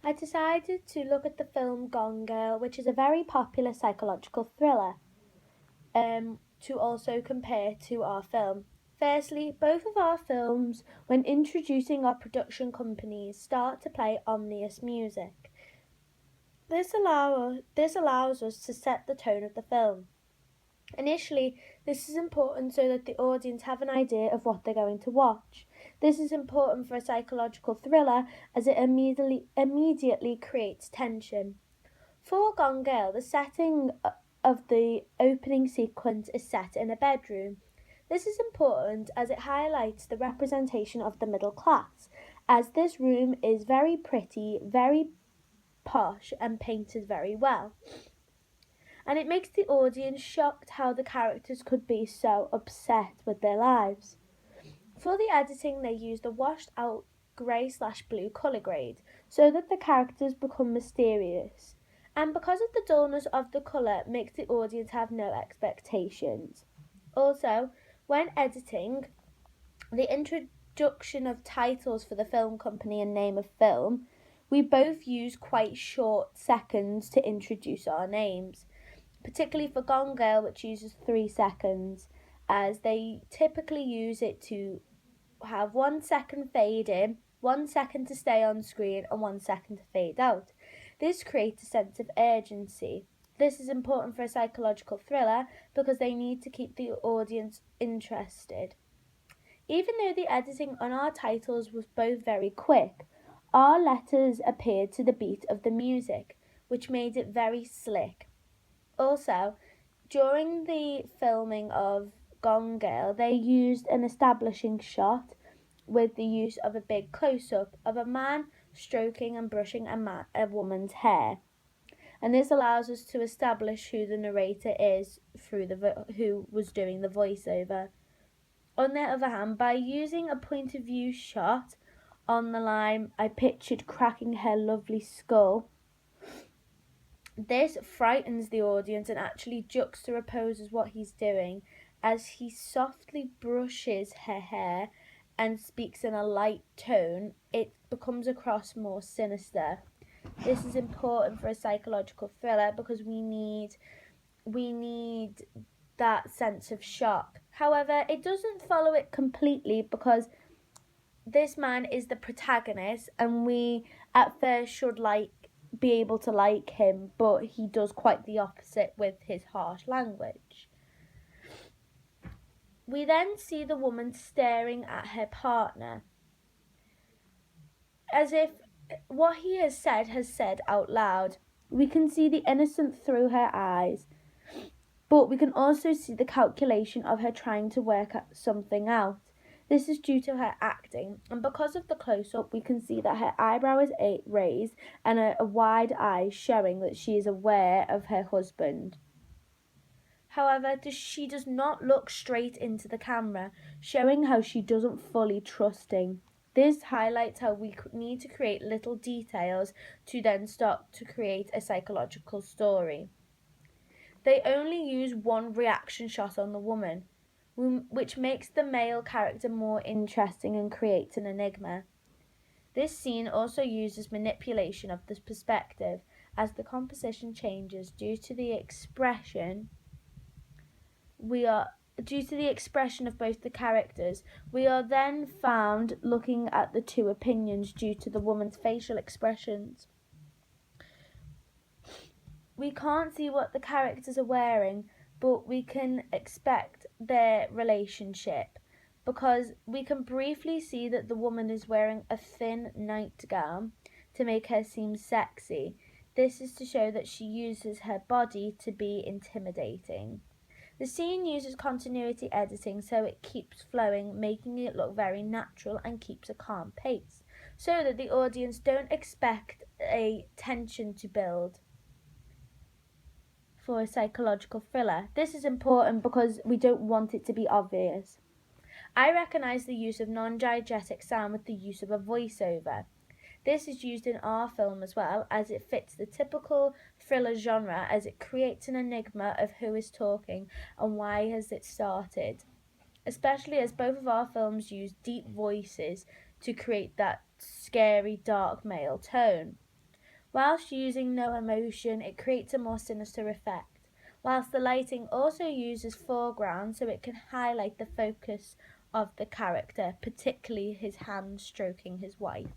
I decided to look at the film Gone Girl, which is a very popular psychological thriller, to also compare to our film. Firstly, both of our films, when introducing our production companies, start to play ominous music. This allows us to set the tone of the film. Initially, this is important so that the audience have an idea of what they're going to watch. This is important for a psychological thriller as it immediately creates tension. For Gone Girl, the setting of the opening sequence is set in a bedroom. This is important as it highlights the representation of the middle class, as this room is very pretty, very posh, and painted very well. And it makes the audience shocked how the characters could be so upset with their lives. For the editing, they used a washed out grey/blue colour grade so that the characters become mysterious. And because of the dullness of the colour, makes the audience have no expectations. Also, when editing, the introduction of titles for the film company and name of film, we both use quite short seconds to introduce our names, particularly for Gone Girl, which uses 3 seconds, as they typically use it to have 1 second fade in, 1 second to stay on screen, and 1 second to fade out. This creates a sense of urgency. This is important for a psychological thriller because they need to keep the audience interested. Even though the editing on our titles was both very quick, our letters appeared to the beat of the music, which made it very slick. Also, during the filming of Gone Girl, they used an establishing shot with the use of a big close-up of a man stroking and brushing a woman's hair. And this allows us to establish who the narrator is through who was doing the voiceover. On the other hand, by using a point of view shot on the line, I pictured cracking her lovely skull. This frightens the audience and actually juxtaposes what he's doing as he softly brushes her hair and speaks in a light tone. It becomes across more sinister. This is important for a psychological thriller because we need that sense of shock. However, it doesn't follow it completely because this man is the protagonist and we at first should be able to like him, but he does quite the opposite with his harsh language. We then see the woman staring at her partner as if what he has said out loud. We can see the innocence through her eyes, but we can also see the calculation of her trying to work something out. This is due to her acting, and because of the close-up, we can see that her eyebrow is raised and a wide eye showing that she is aware of her husband. However, she does not look straight into the camera, showing how she doesn't fully trust him. This highlights how we need to create little details to then start to create a psychological story. They only use one reaction shot on the woman, which makes the male character more interesting and creates an enigma. This scene also uses manipulation of the perspective as the composition changes due to the expression of both the characters. We are then found looking at the two opinions due to the woman's facial expressions. We can't see what the characters are wearing, but we can expect their relationship because we can briefly see that the woman is wearing a thin nightgown to make her seem sexy. This is to show that she uses her body to be intimidating. The scene uses continuity editing so it keeps flowing, making it look very natural and keeps a calm pace, so that the audience don't expect a tension to build for a psychological thriller. This is important because we don't want it to be obvious. I recognise the use of non-diegetic sound with the use of a voiceover. This is used in our film as well, as it fits the typical thriller genre, as it creates an enigma of who is talking and why has it started, especially as both of our films use deep voices to create that scary dark male tone. Whilst using no emotion, it creates a more sinister effect. Whilst the lighting also uses foreground so it can highlight the focus of the character, particularly his hand stroking his wife.